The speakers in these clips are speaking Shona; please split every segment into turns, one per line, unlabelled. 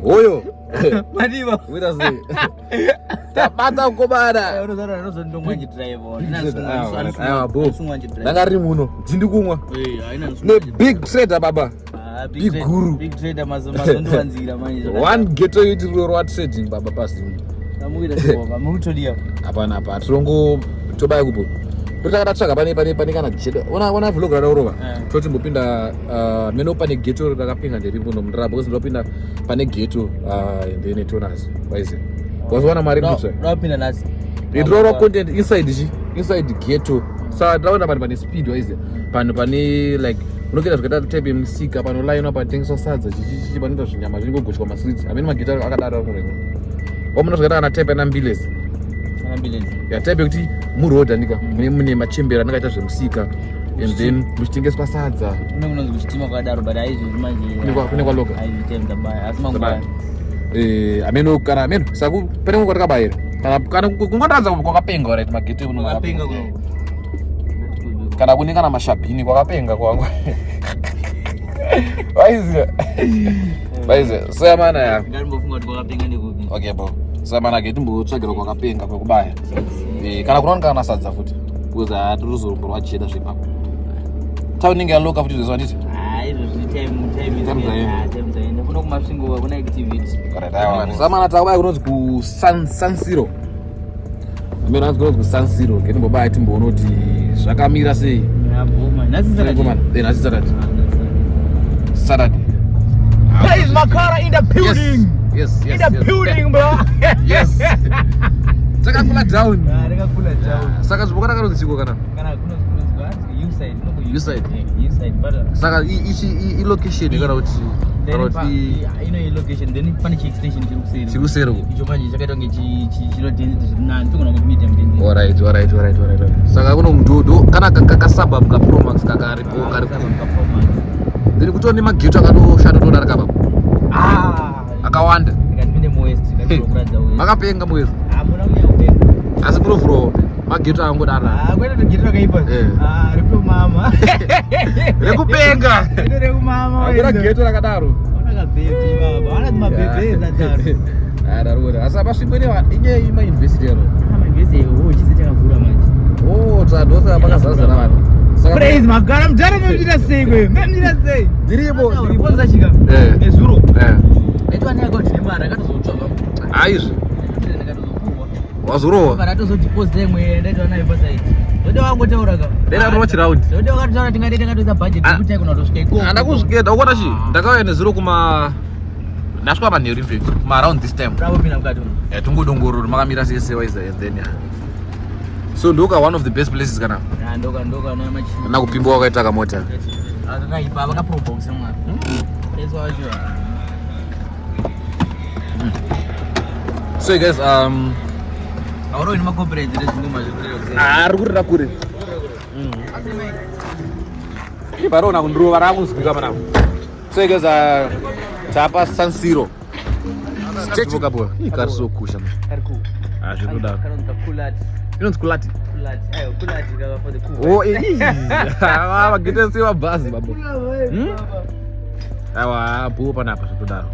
Oyo.
Madiba.
Wita sei. Tabata kobara.
Unozondongwa driver.
Ndangari muno. Ndindi kumwa. Ne big trader baba. Big guru.
Big trader mazondowanzira manje.
One ghetto yiti rwa trading baba pasi.
Tamuita sibova, mutodia.
Hapana apa. Trongo tobaya kupo. Totakatsvaga pane kana ticheda. Ona vlog radaurova. Toti mbopinda meno pane ghetto rakapinga ndiripo nomurabo because ndopinda pane ghetto then etonas. Waize. Wazwana mari kutsva.
Rapinda nasi.
Ndiro content inside ghetto. Saka ndaona pane speed waize. Pane like unokenda zvakaita type yemusika pano line apa tengeswa sadza chichi panoita zvinyama zvingogoshwa maswits. Amene mageta akadaro kurenga. Omuna zvakaita ana type ambulance. Ya type kuti muroad andika mune machembera nakaita zvemusika and then muchitengeswa sadza.
Unonzi kuchitima kwakadaro but aizvozvi manje.
Kune kwaloka.
Aitemda baya asi mangwana.
Ameno kana ameno saku pene kwatakabayira. Kana kungodanza kwakapenga right magete kuno
kwakapenga kuno.
Kana kune kana mashabhini kwakapenga kwangu. Waize. So mana ya.
Ngarimbofunga kuti kwakapenga ndikupi.
Okay bro. So mana geti mbotsvagira kwakapenga kwakubaya. Kana kunowanika kana sadza futi. Kuza aturuzorombo rwacheda zvepapo. Tauninge yaloka futi zvezwa nditi. Time kuno kumasvingo kuna activity. Correct. Samana takubaya kunonzi ku San Siro. Amene anzi kunonzi ku San Siro. Geti mbobaya timboona kuti zvakamira sei.
Yaboma. Nasi Saturday.
Nasi Saturday.
Praise Makara in the building.
Yes.
In the building, bro.
Yes. Takakula down.
Takakula down.
Saka zvibokana kanonzi chiko kana.
Kana kunonzi
You side.
But
Saka i location kana kuti
ino location then pane extension
chikusero.
Icho manje chakaita kunge chilo density zvinani tokona kuti medium density.
Alright. Saka kuno mdodo kana kakasuburb ka Promax kakaripo karipo. Ndiri kutone mageto akanoshanda todarika baba. Akawanda.
Ndikapinde muwest ndikatokuradza west.
Makapenga muwest.
Muna kunyakupenga.
Asi profro mageto angodara.
Kwete togeto rakaipa. Repo mama.
Rekupenga.
Repo mama.
Akura geto rakadaro.
Ona baby baba. Ona mabebe zataro.
Darura. Asa pasvimbo inye ima university yaro.
University chisi chakavhura manje.
Tsadosa pakazazana vanhu.
Praise Makara mjana mjina sei. Mjina sei.
Ndiripo
zachika. Nezuro. Etwa ne account nemara akatozotsvaka.
Aizvi. Wazorowa.
Kana tozodeposit imwe ndaitwa nayo pasite. Ndode wangotaura ka.
Ndenda roach round.
Ndode wakatotaura tingade takatoza budget kuti aikona kutosvika ikoko.
Andakuzviketa ukona chi? Ndakauya nezuro kuma naswa manheru in fact. Kuma around this time.
Bravo mina mukati.
Tungodongororo makamira sese waiza and then so ndoka one of the best places kana.
Ndoka na machi.
Nakupimba wakaita kamota.
Akaipa vakaprobox mwana. Eso wacho.
So guys
Auro ina makompetenzi ndezvinhu mazvikureyo.
Arikurira kure. Ibarona kundruva rakuzwika mana. So guys tapa San Siro. Stage kapo. Ikari so kusha.
Ariku.
Zvinoda.
Kanonzi kulati.
Inonzi kulati.
Kulati kava for the cool.
Magete siwa bhazi babo. Awa bhuo panapa zvitodaro.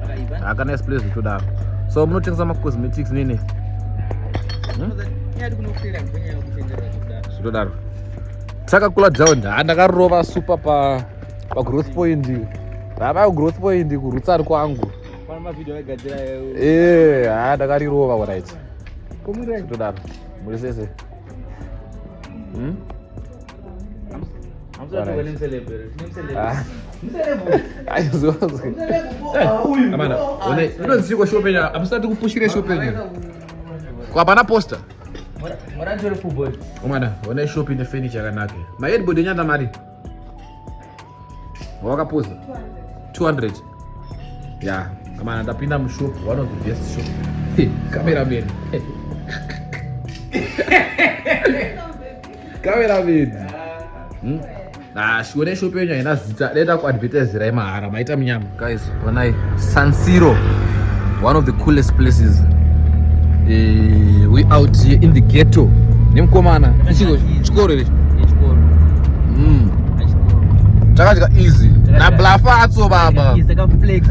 Akana place zvitodaro. So munotengesa macosmetics nini? Zvitodaro. Takakula down. Ndakarova super pa growth point. Baba growth point kurutsari kwangu.
Pana mavideo egadzira.
Ndakarirova right.
Komira
zvitodaro. Muri sese. Amana, unonziko shopping amusati kupushire shopping. Kwa pana poster.
Mwarantore football.
Amana, one shopping the furniture yakanaka. My headboard nyanda mari. Wakapoza 200. Yeah, amana ndapinda mushop, one of the best shop. Cameraman. Cameraman. Shione shop yenyu ina zita leta ku advertise rai mahara maita munyama. Guys, onai San Siro, one of the coolest places. We out here in the ghetto. Nimkomana. Chikoro ichi.
Chikoro.
Chakajika easy. Na blafa atso baba.
Izaka flex.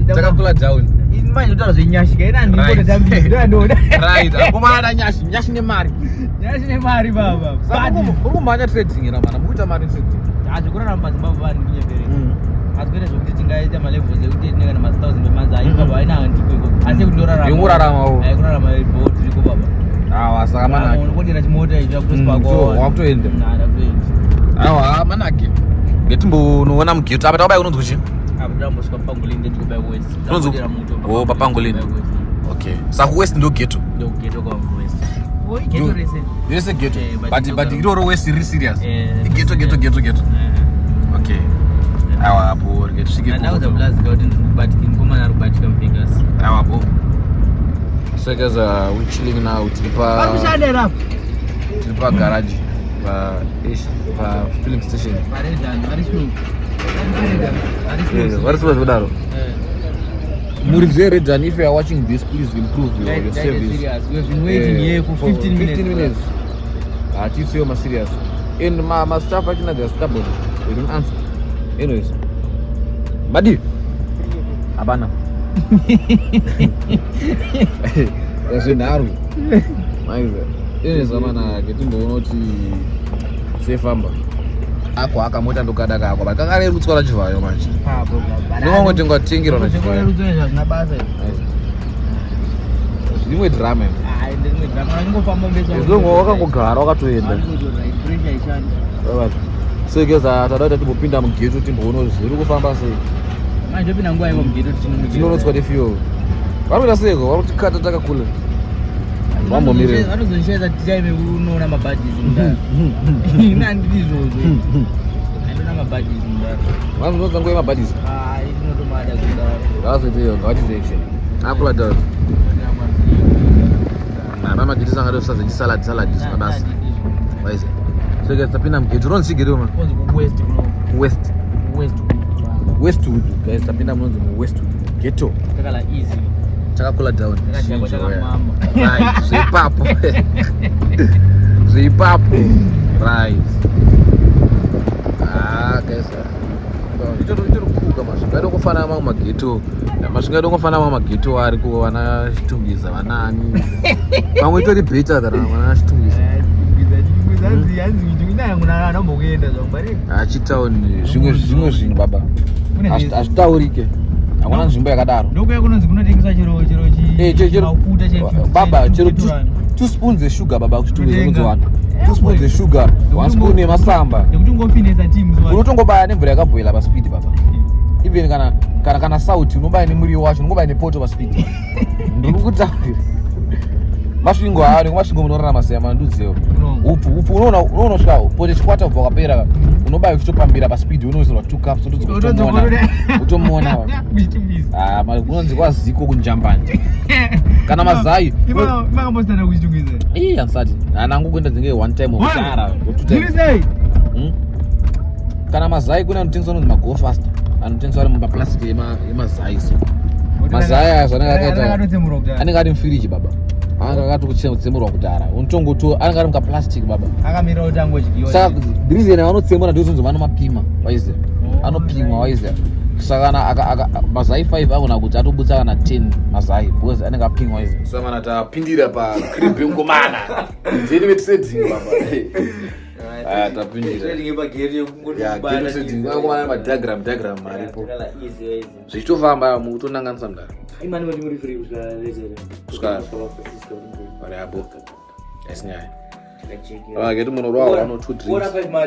Takakula down.
manje utara zvenyashi kaina ndingoda dambi ndoda
right akomana nyashi nemari
baba
saka ukumanya trading era mana mukuita mari trading
azvikurarama padzimba vanhu kunyepere asi kwete zvokuti tingaita malevels ekuti tinenge kana ma1000 emanzi aiko baba aina handiko iko asi kuti
ndorarama
kurarama boat riko baba
saka manake
unokodera chimota icho yakutospako
wakutoenda awa manake ngetimbonoona mugeto apa takabaya unonzwa chii
apa ndambosvika papangolini ndikubaya west
unonzwa papangolini okay saka west ndo geto
kwa west geto
rese geto but iroro west riri serious geto okay awa hapo riketusvike
ndauza blazika kuti ndikubatika rubatika mvegas
awa hapo sekeza we chilling now tiripa garage pa filling station variswa zvodaro muri zveredhan if you are watching this please improve your service.
We've been waiting here for 15 minutes
atisiyo maserious and my staff achina they're stubborn, they don't answer. Anyways badi abana yazvinharu maiza inezamana ketimboona kuti sefamba ako akamota ndokada kako but kakarerutswa nachivhayo manje ndinongoti ngatengerwa nachivhayo zvimwe drama izongo wakangogara wakatoenda sekeza tada kuti timbopinda mugeto timboona zviri kufamba sei
manje pinda nguva imo mugeto
tinonotswa nefuel vari kuita seko vari kutikata takakula vambomire
vanozoshaidza tichaime unoona mabhadhisi mudaro inandidi izvozvo andona mabhadhisi mudaro
vanozonza nguva yemabhadhisi
inotomada kudaro
ngazoiteyo ngavatizection akula dot namageti sanga sadza chisaladi mabasa waize seke tapinda mugeto ronzi geto ma westwood guys tapinda munonzi muwestwood geto
takala easy
takakula down zveipapo right guys itorikuka mazvingaida kufanana mamwe mageto mazvingaida kufanana mamwe mageto ari kuwana chitungiza vanani mamwe itori beta than vana chitungiza achitauni zvimwe zvinhu baba hazvitaurike hakuna nzvimbo yakadaro
ndokuya kunonzi kunotengeswa
baba chero 2 spoons zeshuga baba kuchitungiza kuzowana 2 spoons zeshuga 1 spoon yemasamba unotongobaya nemvura yakaboila paspeed baba even kana sauti unobaya nemuriwo wacho unongobaya nepoto paspeed ndikukutaurira masvingo hawo nekumasvingo munorarama sei mandudzeo upfu unoona svika pote chikwata ubva wakapera unobaya uchitopambira paspeed unozirwa 2 cups utomuona unonzi kwaziko kunjambanje kana mazai
makambositana kuchitungiza
hansati hanangu kuenda dzinge 1 time okutara 2 times kana mazai kune anotengeswa nonzi magofasta anotengeswa ari mumaplastic emazai so mazai aya anenge ari mufiriji baba anga akatokutsemurwa kudhara unotongoto anenge ari mukaplastic baba
akamira kuti angodyiwa
saka dhirizeni vanotsemura ndozonzi vanomapima waize anopimwa waize saka kana mazai 5 agona kuti atobutsa kana 10 mazai because anenge apimwa waize so mana tapindira pacrib ngomana nzeni vetisetting baba tapindira madiagram aripo zvichitofamba mutonanganisa mudaro variapo asinyaya vaketi munhu rwavo vano 2 drinkswaipa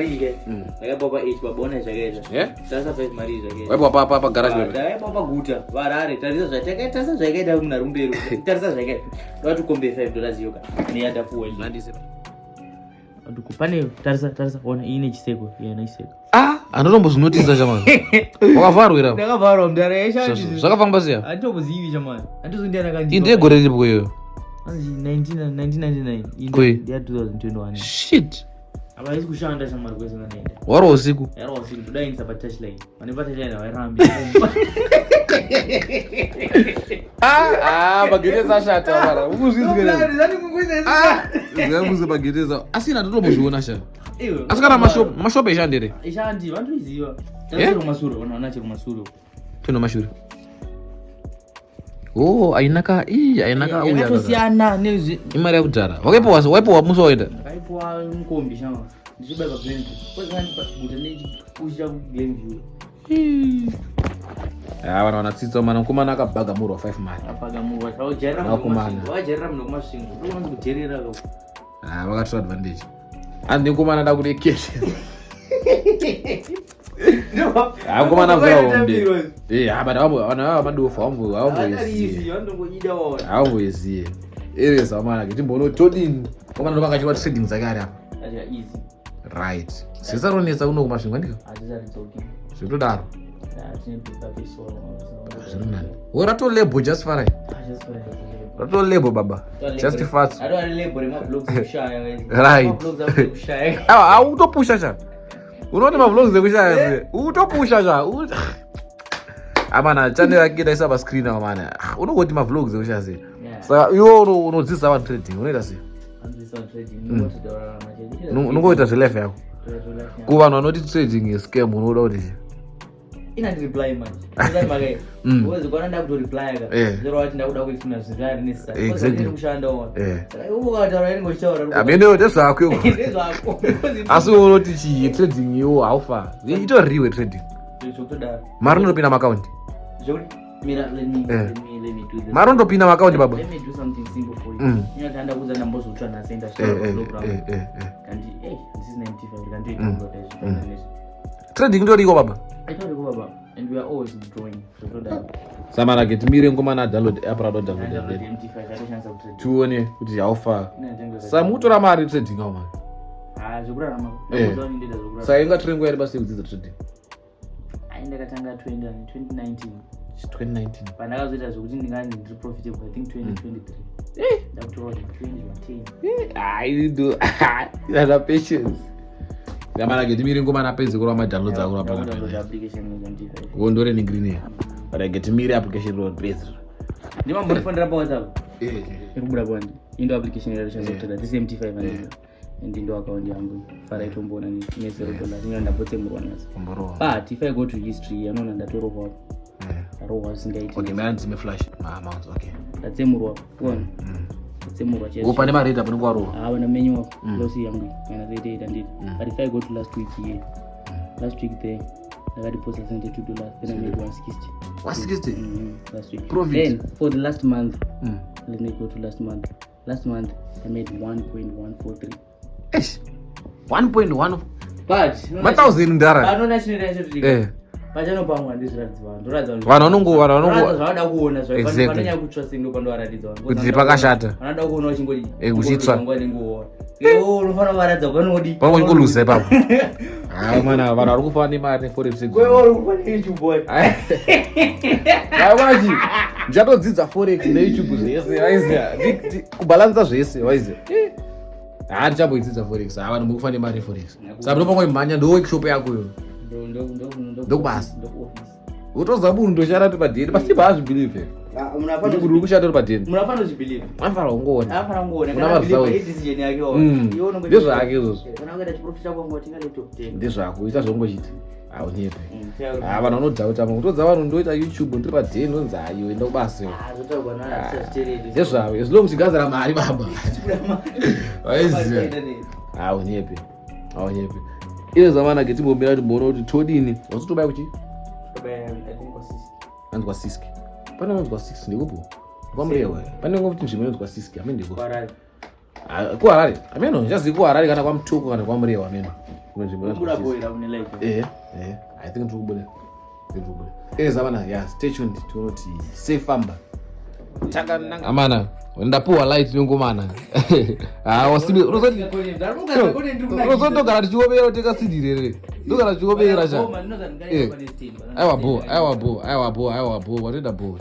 papaguta varare tarisa zvakaita munharumberi tarisa zvakaita vatukombe $5 yoga neyadafuwandise pane tarisa ona ine chiseko yana chiseko
anotombozvinotisa chamani wakavharwira
ndakavharwa mudara yaishandisi
zvakafamba seya
handitombozvivi chamani handizondianakandi
indegore riripo iyoyo
1999 ndiya 2021
shit
avaisi kushanda chamari kwese vanaenda
waro usiku
todainisa patouchline vane patouchline vairambi
mageteza ashata mara ukuzvizviamuze mageteza asina totombozviona sha asi kana mashopu eshandire
eshandi vantoiziva tachero masuro vanana chero masuro
tino mashure Oh, ainaka uya.
Yakatosiyana nezvi.
Imari yakudhara. Waipowa musi waenda.
Aipowa mukombi shanga. Ndichibeka Glenview. Kwazikani guta nechi kushira ku Glenview.
Vana vanatsitsa mana mukomana akabhaga murwa 5 mari.
Apaga murwa chaojaira mukomana. Wajaira muno kumasvingo. Ndokuti kujerera lo.
Vakatora advantage. Andi mukomana da kuti cash. Mukomana mvura ombe. But wana madofa awamboyeziye. Ereza mana kuti mbono todini. Mukomana ndopanga chiwa trading zakari apa.
Acha easy.
Right. Sisaronesa uno kumasvingo ndika.
Azizaritoki.
Zvitodaro. Rato label just for Rato label baba. Just fast.
I don't label my vlogs kushaya.
Right.
Kushaya.
Utopusha cha. Unaona ma vlogs kushaya. Utopusha cha. Amana channel yake daisa ba screen na mana. Unogoti ma vlogs kushaya se. Saka iwo unodzisa wa trading. Unoita se.
Andzisa trading.
Unongoita zvelefe yako. Kuva vanoti trading is scam unoda kuti
ina reply manje. Ndizani make. Uwezi kuona ndakuto reply ka. Zero wati ndakuda kuifuna zvizari nesa.
Exactly.
Kushanda wona. Saka ukataura yini ngoshora.
Amene ndezvako.
Ndezvako.
Asi unoti chi trading iwo haufa. Itoriwe trading.
Zvokutodaro.
Mari unopinda mu account.
Zvoti mira let me do this.
Mari unopinda mu account baba.
Let me do something simple for you. Nyatanda kuza ndambozotsva nasenda share program. Kandi this is 95 kandi itondo
trading ndoriko baba.
I told you baba and we are always drawing.
Samara get mire ngoma download app ra download.
MT5 atachance ku
tuone kuti haufa. Samutora mari trading au mari.
Zvokurara mama. Ndozoni ndida zvokurara.
Saka inga trengo yari basi kudzidza trading.
Ndakatanga 2019.
2019.
Pandakazoita zvokuti ndingani ndiri profitable I think 2023. Ndakutora 2010.
I do. Ina patience. Yamana get mire ngoma napedze kurwa ma downloads akura pa
application MT5.
Gondore ni green here. But I get mire application road base.
Ndimambo ndifondera pa WhatsApp. Ikubuda bwandi. Indo application ya chance kutoda this MT5 and indo account yangu. Fara itombona ni $0. Ndinga ndapotse murwanasi. But if I go to history anona ndatoro kwa. Rowa singaiti.
Okay, man zime flash amounts okay.
Datsemurwa. Kuona. Datsemurwa chese.
Upane mari ta panengwa rowa.
Wana menyu loss yangu. Kana zaidi nditi. But if I go to last week here. Last week there I got deposit $72, then I made 160.
160?
Last week.
Profit.
Then for the last month, let me go to last month. Last month I made 1.143.
1.1.
But
1000 ndara.
I don't actually pachano pamwe ndizviratidza vanhu ndoratidza zvavada kuona zvavanonya kutrust ndo pandovaratidza vanhu
kuti pakashata
vanoda kuona uchingodi
uchitsva
nguva unofanira kuvaratidza panodi
pamwe kuluza ipapo mana vanhu vari kufa nemari forex
uri kufa neyoutube boy
vachi ndichatodzidza forex neyoutube zvese waiziya kubalansa zvese waiziya ndichamboidzidza forex vanhu mukufa nemari forex saka ndopamwe mhanya ndo workshop yakoyo ndokubasa utoza munhu ndoshara tori padeni pasi paazvibhilive kuti uri kushata uri padeni
munafanira kuzvibhilive
anofana kungoona ndezvake izvozvo ndezvako isazongochiti aunyepe vanhu vanodhauta kutodza vanhu ndoita youtube ndiri padeni nonzi ayo enda kubasa ndezvavo zvino kuchigadzira mari baba waiziva aunyepe zamana getimbomira timboona kuti todini wasitobaya kuchi anzwa siski pane anzwa 6 ndikupo kwamrewa pane ngokuti nzvimbo inonzwa siski amene ndiko kuharare ameno ndichazivi kuharare kana kwamtuku kana kwamrewa ameno I think ndikubuda zamana stay tuned tinoti safe amba amana ndapuwa light nongomana unozondogara tichiopera tikasidhirere ndogara tichiopera cha aiwabo watenda bho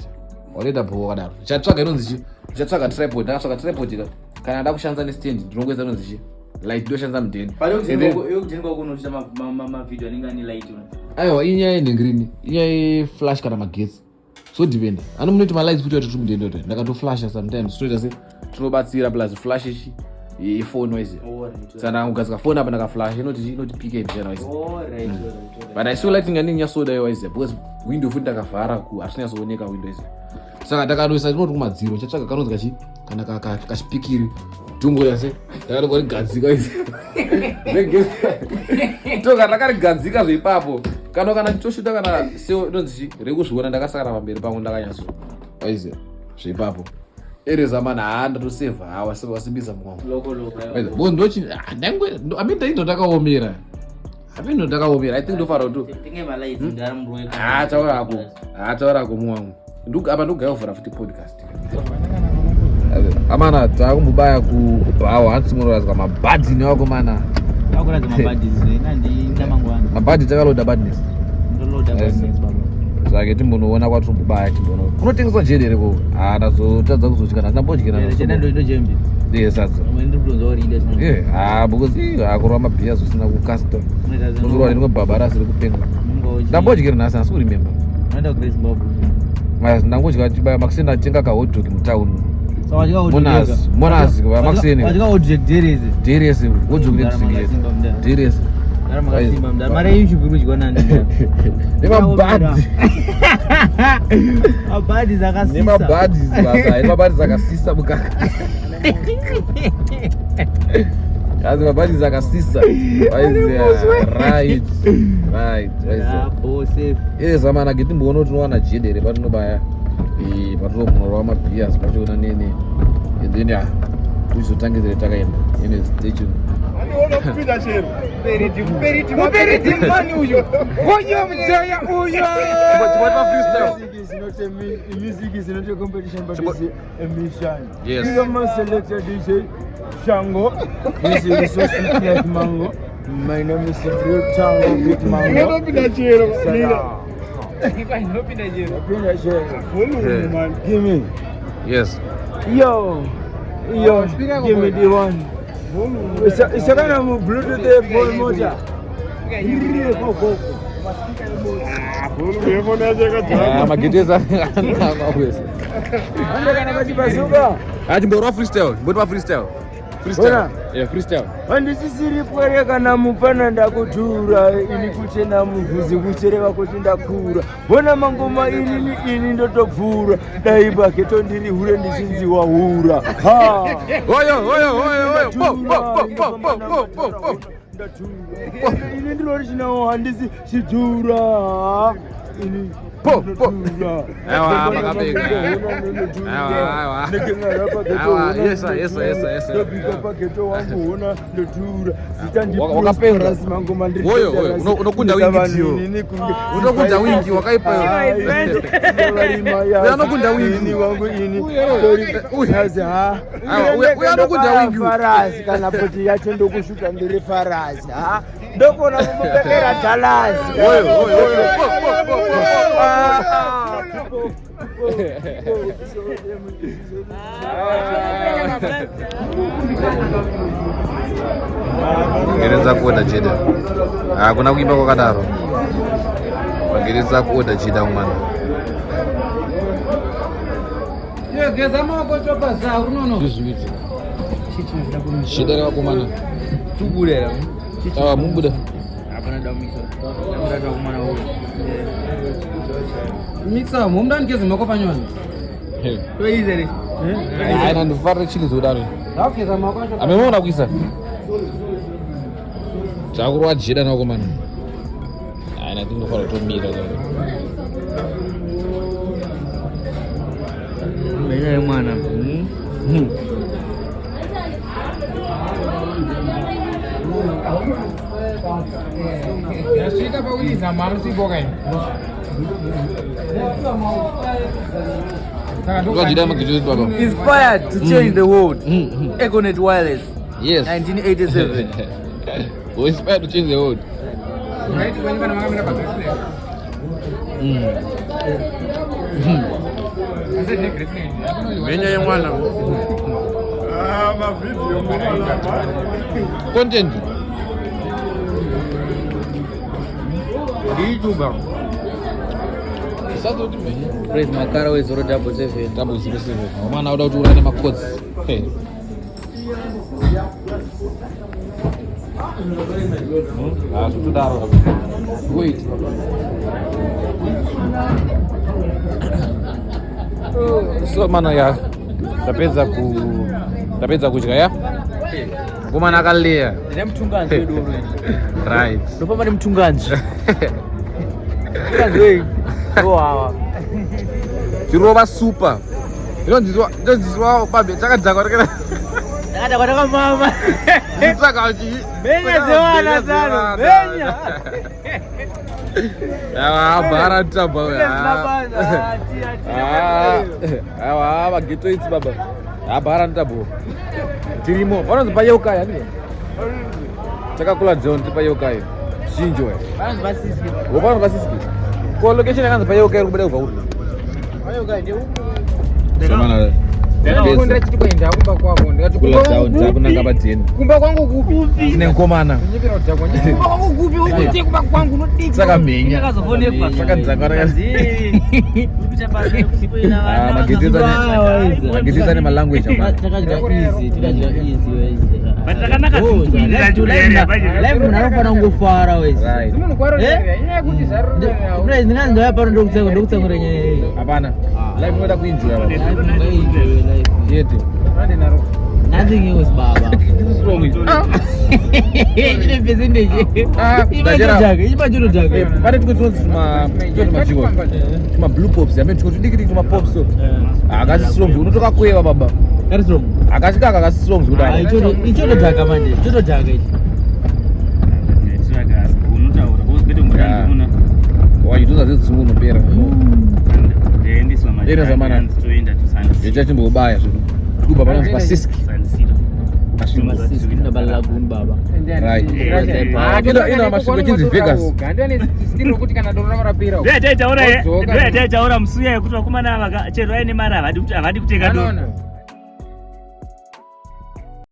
wakadaro chatsvaga inonzi chatsvaga tripod ndakatsvaga tripod kana ada kushandisa nestand ndinongoisa inonzi chi light ndoshandisa mudheni aiwa inyaya yenhengrini inyaya yeflash kana magetsi so dependa ano munoti malights futi watoti mudheni oto ndakatoflasha sometimes toita se tinobatsira plus flash ichi yefoni wise saka ugadzika foni apa ndakaflash inoti pika ipichana wise but I still lighting andinyasoda yo wise because window futi ndakavhara ku hatinyasooneka window wise saka takanoisa tinoti kumadziro chatsvaga kanonzi kana kachipikiri tungoya se takarigadzika izi toka takarigadzika zveipapo kana chitoshuta kana seononzi rekuzviona ndakasakara pamberi pangu ndakanyatso aiziva zveipapo erezamana ndatosevha hawa wasimbisa mwangu ndochi ndaito ndakaomera apino ndakaomera I think ndofara kuti taurako mwangu apa ndogaovhara futi podcast amana takumbobaya kubhawa handisimororazwa mabhadhi newako mana mabhadhi takaloda badness saka timbonoona kwatombobaya timbono kunotengeswa jedere ko ndazotadza kuzotyana ndinambodyikanasadza because akurwa mabhiya zvisina kukasta uzorwa ndinobhabhara asiri kupenga ndambodyikira nhasi asi kurimemba ndangodya chibaya makiseni atenga kahotdog mutauni monazi makiseni deresi deresi nemabhadhi zakasisa mukaka azi mabhadhi zakasisa right zamana getimboona kuti tinowana jedere patinobaya patinomunorwa mabhiyas pachiona nene and then tizotangizire takaenda ine station
music is not a competition, but it's a mission. Yes. You must select a DJ Shango. This is so sweet like mango. My name is Real Tango Big Mango. Give me.
Yes.
Yo, give me the one. It's a kind of Bluetooth phone motor.
magedeza timborwa freestyle mbotwa freestyle
handisisiripwere kana mupana ndakudhura ini kuchena mubvuzi kuchereva kuti ndakura bona mangoma ini ndotobvura dai Ghetto ndiri hure ndichinziwa hura ini ndiro richinawo handisi chidhura ini
unokunda wingi wakaipaanokunda wingi
farasi kana poti yacho ndokushuka ndiri farasi ndokona kumupekera dhalasi
Gereza kuoda chida hakuna kuimba kwakadaro magereza kuoda chida umana
geza maoko chopaza unono
chida rewakomana
tubulera
mubuda
apana damisa ndata kumana uyo mixa mumdani geza maoko panywana toizere
aina ndifarire chili zodaro
ndakugeza maoko
amemona kuisa chakurwa jeda nakomana aina tinofara kutomira
menya mwana
Yashika pauliza marusi bogai.
Inspired to change the world. Econet Wireless.
Yes.
1987.
Who inspired to change the world?
Right when you want to
Menya mwana. Content.
YouTuber.
Sato timenya.
Praise Makara we 077.
007. Mwana uda kuti urane makodzi. Tutudaro. Wait. So mana ya tapedza kudya ya kumana akaleya
ndine mtunganzi wedu uno
right
ndofamba nemtunganzi mtunganzi owawa
chirova super inonziswa babe chakadzakwa rekera
ndakadakwa takamama
saka
menya zewana zano menya
bhara tamba Ghetto itsi baba bhara ntabo tirimo vanonzi payeukaya ndiyo takakula dzoni tipayeukaya zhinji we vanonzi pasiski ko location yakanzi payeukaya iri kubuda kubva kuti
ndakunda chitikuenda kumba kwako
kula town dzakunanga padzeni
kumba kwangu kupi
nenkomana
nyepera udzako kumba kwangu kupi ukuti kumba kwangu unodiki
saka mhenya
ndakazofonekwa
saka dzakara magedeza ane malanguage amana
takadya easy munhu anofana kungofara
right
munhu kwaro inyaya kuti zaruri
ndinganzindauya pano ndokutsamura nyaya
hapana life inoda kuenjoya baba yete
nothing else baba chine percentage ichipachoto chake
pane tumwe tunonzi tuma blue pops amene tikotidikiti tuma pops so akasi strong unotokakweva baba
kari strong
akasikaka akasi strong kudai
ichoto dhaka manje ichoto dhaka ichi
wachitoza zedzungu unopera ena zamana ichachimbobaya zvino tikuba panonzi pasiski ina masvingo chinzi Vegas
kuti kana doro ravarapira
ndoyataitaura musuya yekuti vakomana ava chero aine mari havadi kuteka doro